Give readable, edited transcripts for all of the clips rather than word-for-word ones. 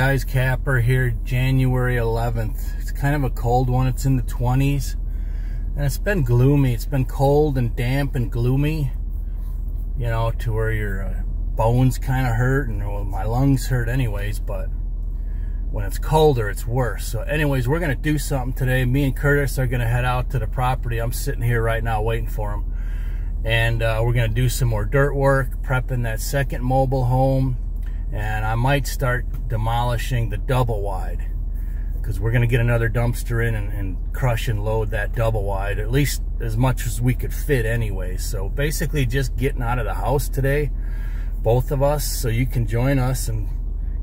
guys, Kapper here, January 11th. It's kind of a cold one. It's in the 20s. And it's been gloomy. It's been cold and damp and gloomy. You know, to where your bones kind of hurt. And well, my lungs hurt anyways. But when it's colder, it's worse. So anyways, we're going to do something today. Me and Curtis are going to head out to the property. I'm sitting here right now waiting for him. And we're going to do some more dirt work, prepping that second mobile home. And I might start demolishing the double wide, because we're going to get another dumpster in and crush and load that double wide, at least as much as we could fit anyway. So basically just getting out of the house today, both of us, so you can join us and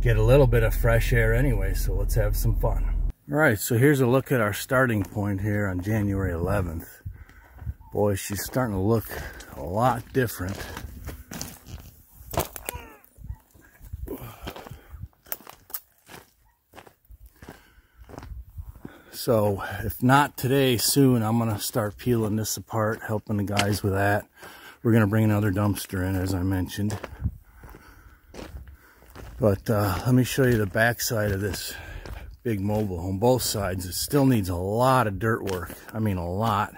get a little bit of fresh air anyway. So let's have some fun. All right, so here's a look at our starting point here on January 11th. Boy, she's starting to look a lot different. So if not today, soon I'm going to start peeling this apart, helping the guys with that. We're going to bring another dumpster in, as I mentioned. But let me show you the back side of this big mobile home. Both sides, it still needs a lot of dirt work. I mean, a lot.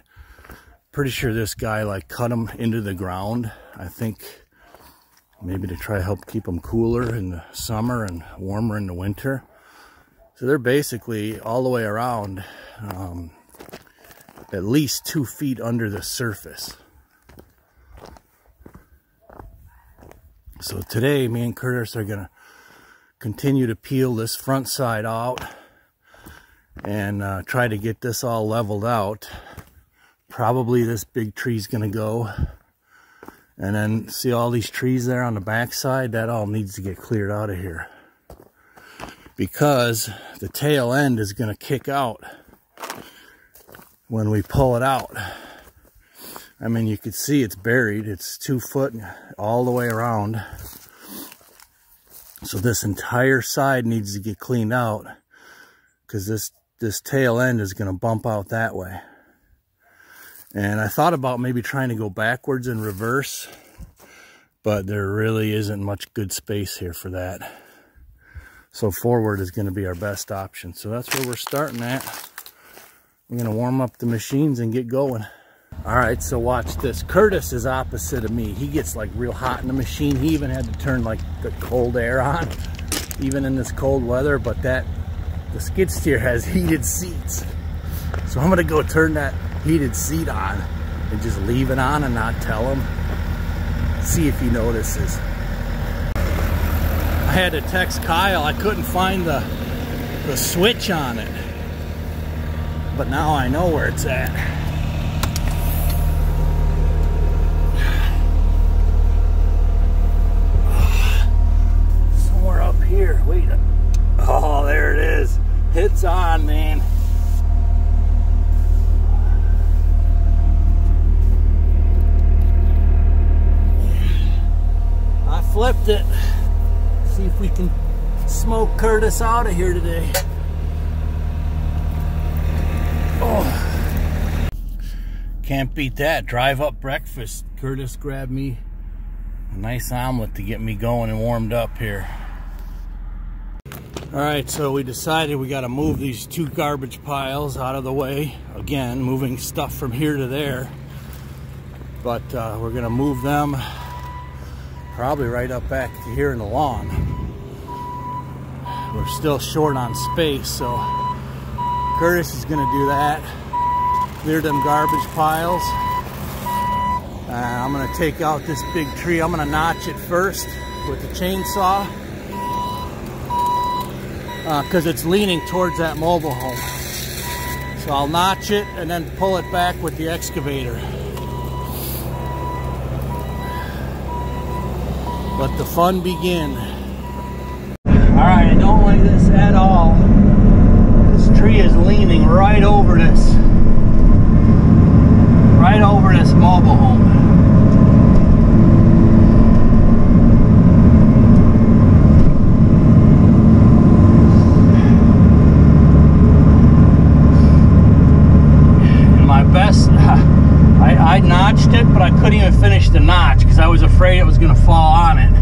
Pretty sure this guy like cut them into the ground. I think maybe to try to help keep them cooler in the summer and warmer in the winter. So they're basically all the way around at least 2 feet under the surface. So today, me and Curtis are going to continue to peel this front side out and try to get this all leveled out. Probably this big tree's going to go. And then see all these trees there on the back side? That all needs to get cleared out of here, because the tail end is going to kick out when we pull it out. I mean, you can see it's buried. It's 2 foot all the way around. So this entire side needs to get cleaned out, because this tail end is going to bump out that way. And I thought about maybe trying to go backwards and reverse, but there really isn't much good space here for that. So forward is going to be our best option. So that's where we're starting at. We're going to warm up the machines and get going. All right, so watch this. Curtis is opposite of me. He gets like real hot in the machine. He even had to turn like the cold air on, even in this cold weather. But the skid steer has heated seats. So I'm going to go turn that heated seat on and just leave it on and not tell him. See if he notices. I had to text Kyle. I couldn't find the switch on it, but now I know where it's at. Somewhere up here. Wait. Oh, there it is. It's on, man. I flipped it. See if we can smoke Curtis out of here today. Oh, can't beat that. Drive up breakfast. Curtis grabbed me a nice omelet to get me going and warmed up here. All right, so we decided we got to move these 2 garbage piles out of the way. Again, moving stuff from here to there. But we're going to move them probably right up back to here in the lawn. We're still short on space, so Curtis is going to do that. Clear them garbage piles. I'm going to take out this big tree. I'm going to notch it first with the chainsaw, because it's leaning towards that mobile home. So I'll notch it and then pull it back with the excavator. Let the fun begin. Alright, I don't like this at all. This tree is leaning right over this. Right over this mobile home. And my best, I notched it, but I couldn't even finish the notch because I was afraid it was going to fall on it.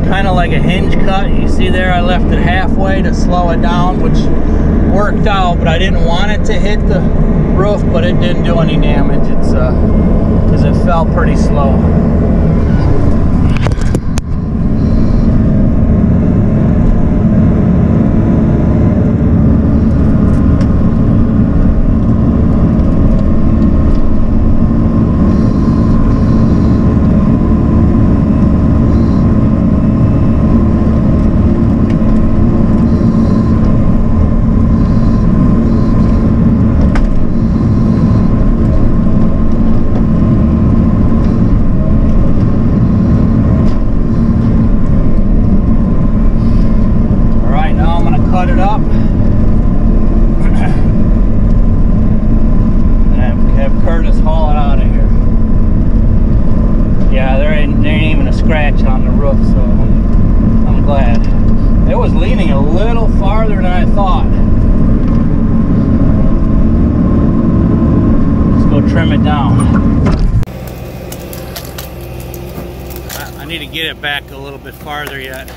kind of like a hinge cut. You see there, I left it halfway to slow it down, which worked out, but I didn't want it to hit the roof, but it didn't do any damage. It's because it fell pretty slow. Cut it up and have Curtis haul it out of here. Yeah, there ain't even a scratch on the roof, so I'm glad. It was leaning a little farther than I thought. Let's go trim it down. I need to get it back a little bit farther yet.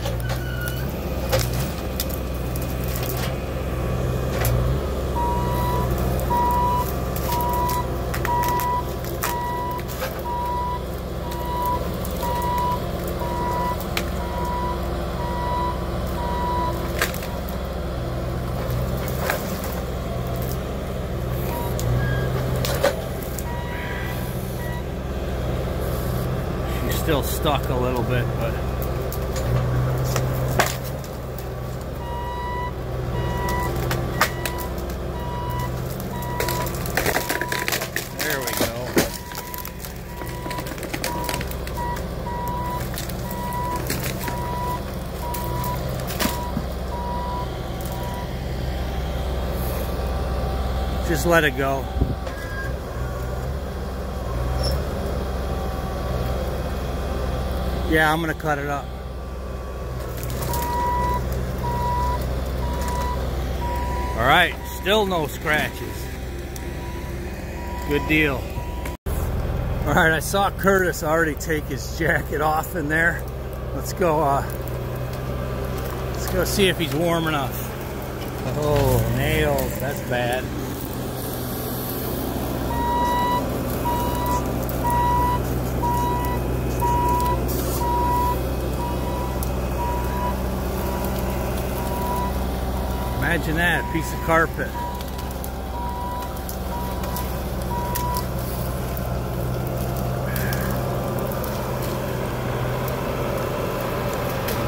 Still stuck a little bit, but there we go. Just let it go. Yeah, I'm gonna cut it up. All right, still no scratches. Good deal. All right, I saw Curtis already take his jacket off in there. Let's go see if he's warm enough. Oh, nails, that's bad. Imagine that, a piece of carpet.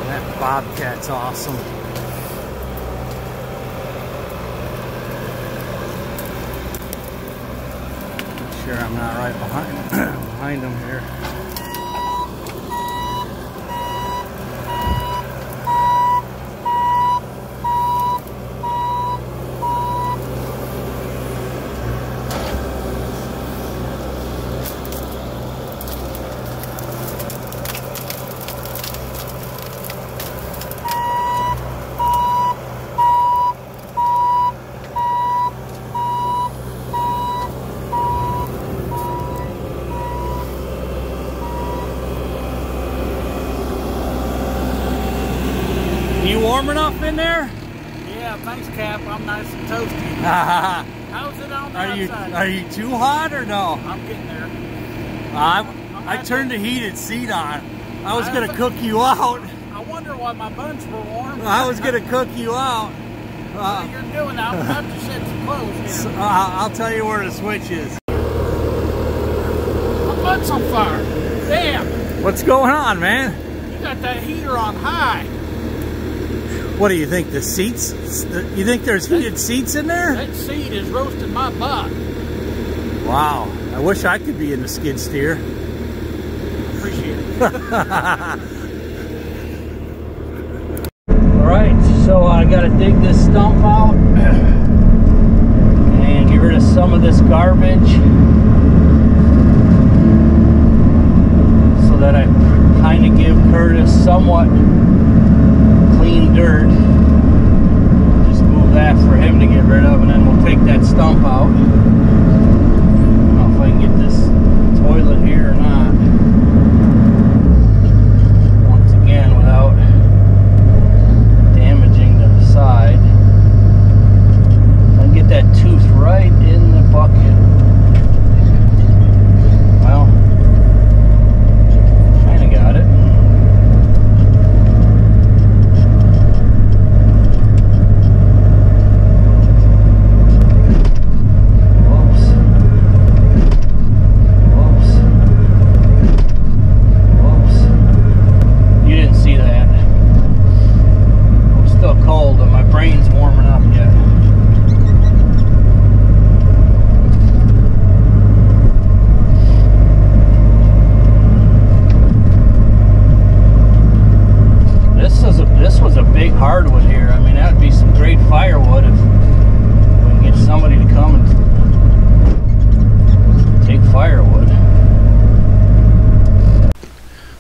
That bobcat's awesome. Make sure I'm not right behind him here. Warm enough in there? Yeah, thanks, Cap. I'm nice and toasty. How's it on the outside? Are you too hot or no? I'm getting there. I turned the heated seat on. I was going to cook you out. I wonder why my buns were warm. I was going to cook you out. What you're doing now, I'm about to set some clothes here. I'll tell you where the switch is. My butt's on fire. Damn. What's going on, man? You got that heater on high. What do you think, the seats? You think there's heated seats in there? That seat is roasting my butt. Wow, I wish I could be in the skid steer. Appreciate it. Alright, so I gotta dig this stump out and get rid of some of this garbage so that I kind of give Curtis somewhat clean dirt. Just move that for him to get rid of, and then we'll take that stump out. I don't know if I can get this toilet here or not. Once again, without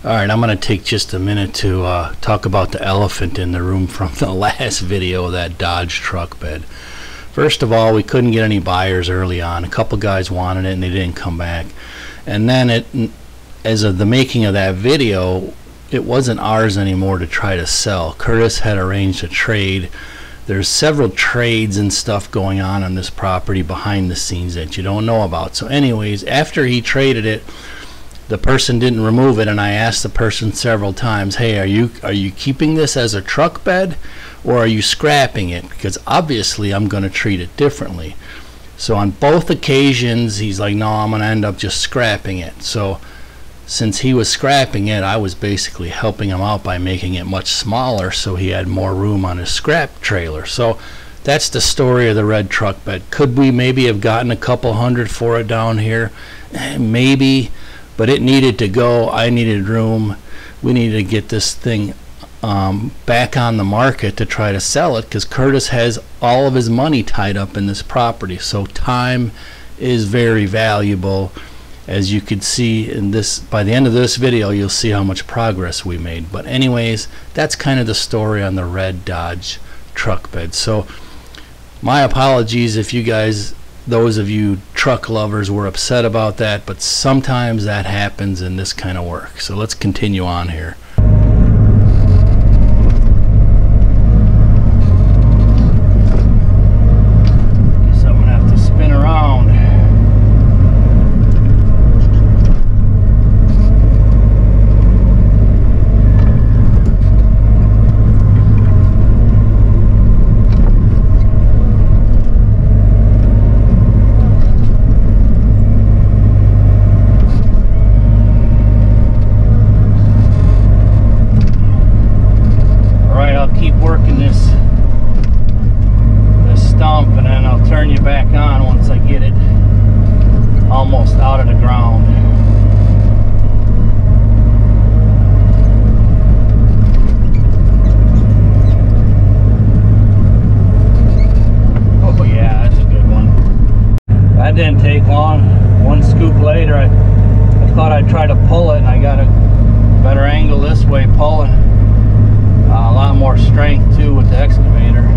Alright, I'm going to take just a minute to talk about the elephant in the room from the last video, that Dodge truck bed. First of all, we couldn't get any buyers early on. A couple guys wanted it and they didn't come back. And then as of the making of that video, it wasn't ours anymore to try to sell. Curtis had arranged a trade. There's several trades and stuff going on this property behind the scenes that you don't know about. So anyways, after he traded it, the person didn't remove it, and I asked the person several times, hey, are you keeping this as a truck bed or are you scrapping it? Because obviously I'm going to treat it differently. So on both occasions he's like, no, I'm going to end up just scrapping it. So since he was scrapping it, I was basically helping him out by making it much smaller so he had more room on his scrap trailer. So that's the story of the red truck bed. Could we maybe have gotten a couple hundred for it down here? Maybe. But it needed to go. I needed room. We needed to get this thing back on the market to try to sell it, because Curtis has all of his money tied up in this property. So time is very valuable. As you could see in this, by the end of this video, you'll see how much progress we made. But anyways, that's kind of the story on the red Dodge truck bed. So my apologies if you guys, those of you truck lovers, were upset about that, but sometimes that happens in this kind of work. So let's continue on here. Guess I'm gonna have to spin around. Almost out of the ground. Oh yeah, that's a good one. That didn't take long. One scoop later, I thought I'd try to pull it, and I got a better angle this way pulling. A lot more strength too with the excavator.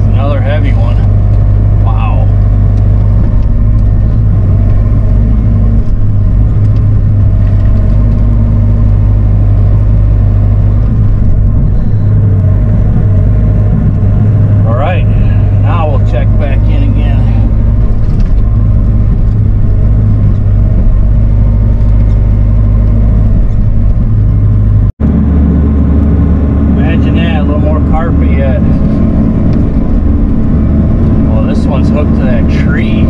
Another heavy one. Wow. All right, now we'll check back in again. Imagine that, a little more carpet yet. This one's hooked to that tree.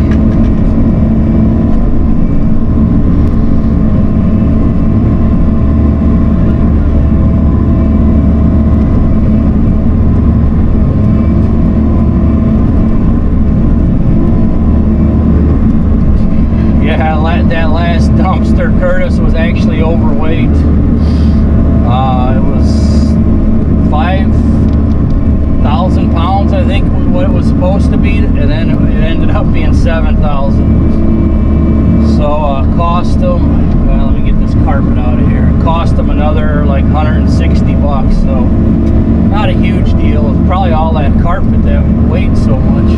Yeah, that last dumpster, Curtis, was actually overweight. It was 5,000 pounds, I think, what it was supposed to be, and then it ended up being 7,000. So cost them, well, let me get this carpet out of here. It cost them another like 160 bucks. So not a huge deal. It's probably all that carpet that weighed so much.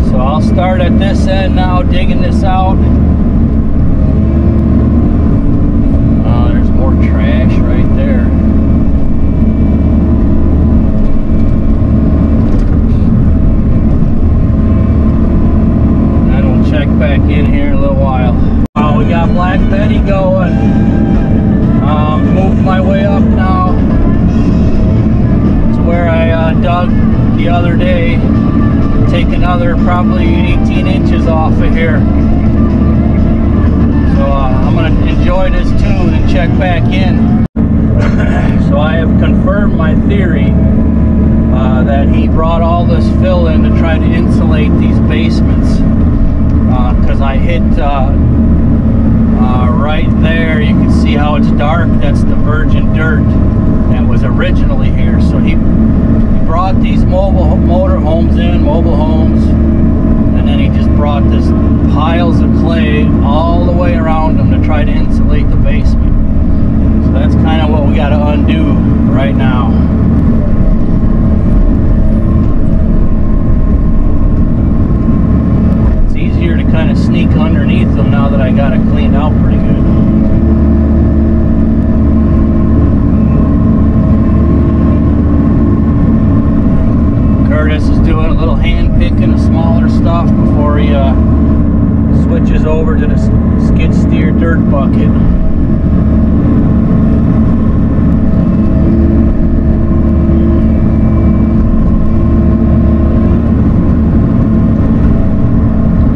So I'll start at this end now, digging this out. More trash right there. And we'll check back in here in a little while. We got Black Betty going. Moved my way up now to where I dug the other day. Take another probably 18 inches off of here. So I'm going to enjoy this tune and check back in. So I have confirmed my theory that he brought all this fill in to try to insulate these basements, because I hit right there. You can see how brought this piles of clay all the way around them to try to insulate the basement. So that's kind of what we got to undo right now. It's easier to kind of sneak underneath them now that I got it cleaned out pretty good. Curtis is doing a little hand picking of smaller stuff before he switches over to the skid steer dirt bucket.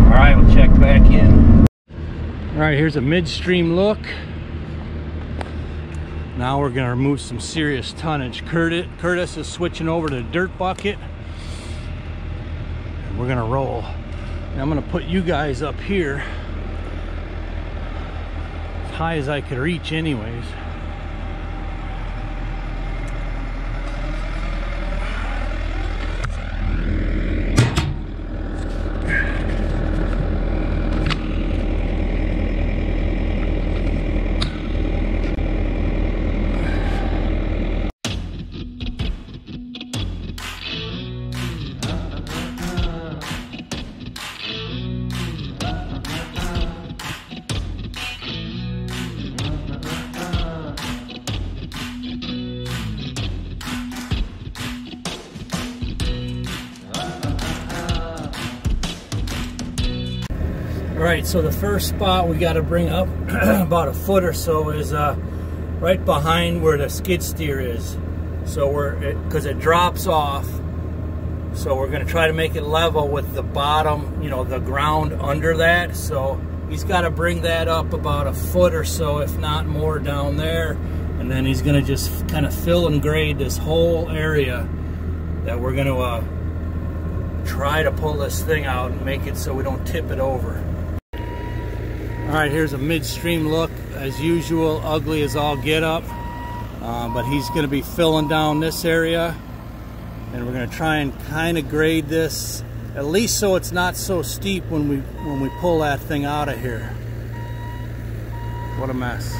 Alright, we'll check back in. Alright, here's a midstream look. Now we're going to remove some serious tonnage. Curtis is switching over to the dirt bucket. And we're going to roll. And I'm going to put you guys up here as high as I could reach anyways. Alright, so the first spot we got to bring up about a foot or so is right behind where the skid steer is. So because it drops off, so we're going to try to make it level with the bottom, you know, the ground under that. So he's got to bring that up about a foot or so, if not more, down there. And then he's going to just kind of fill and grade this whole area that we're going to try to pull this thing out and make it so we don't tip it over. Alright, here's a midstream look. As usual, ugly as all get up. But he's going to be filling down this area. And we're going to try and kind of grade this, at least so it's not so steep when we pull that thing out of here. What a mess.